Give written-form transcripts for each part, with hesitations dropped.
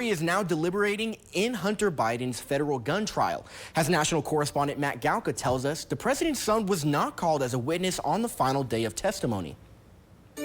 jury is now deliberating in Hunter Biden's federal gun trial. As national correspondent Matt Galka tells us, the president's son was not called as a witness on the final day of testimony. Will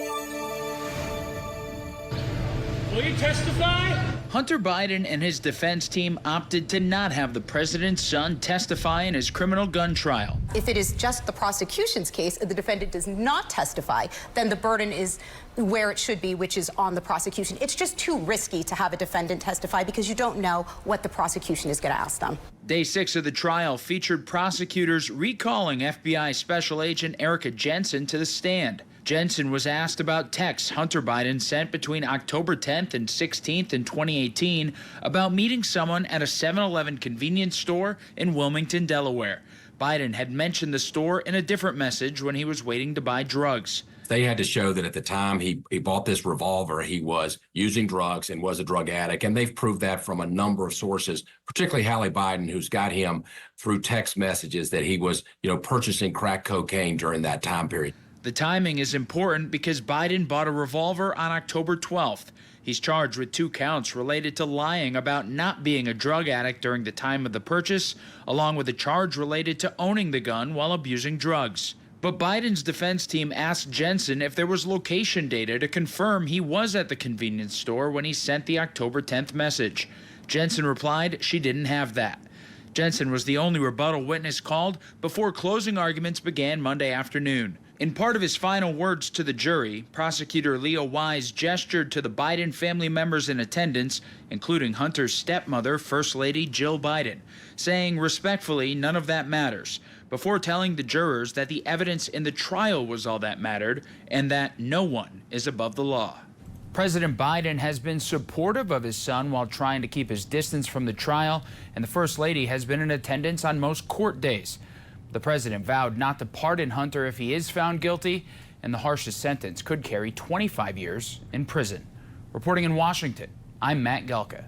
you testify? Hunter Biden and his defense team opted to not have the president's son testify in his criminal gun trial. If it is just the prosecution's case and the defendant does not testify, then the burden is where it should be, which is on the prosecution. It's just too risky to have a defendant testify because you don't know what the prosecution is going to ask them. Day 6 of the trial featured prosecutors recalling FBI Special Agent Erica Jensen to the stand. Jensen was asked about texts Hunter Biden sent between October 10th and 16th in 2018 about meeting someone at a 7-Eleven convenience store in Wilmington, Delaware. Biden had mentioned the store in a different message when he was waiting to buy drugs. They had to show that at the time he bought this revolver, he was using drugs and was a drug addict. And they've proved that from a number of sources, particularly Hallie Biden, who's got him through text messages that he was, purchasing crack cocaine during that time period. The timing is important because Biden bought a revolver on October 12th. He's charged with 2 counts related to lying about not being a drug addict during the time of the purchase, along with a charge related to owning the gun while abusing drugs. But Biden's defense team asked Jensen if there was location data to confirm he was at the convenience store when he sent the October 10th message. Jensen replied she didn't have that. Jensen was the only rebuttal witness called before closing arguments began Monday afternoon. In part of his final words to the jury, prosecutor Leo Wise gestured to the Biden family members in attendance, including Hunter's stepmother, First Lady Jill Biden, saying respectfully none of that matters, before telling the jurors that the evidence in the trial was all that mattered and that no one is above the law. President Biden has been supportive of his son while trying to keep his distance from the trial, and the First Lady has been in attendance on most court days. The president vowed not to pardon Hunter if he is found guilty, and the harshest sentence could carry 25 years in prison. Reporting in Washington, I'm Matt Galka.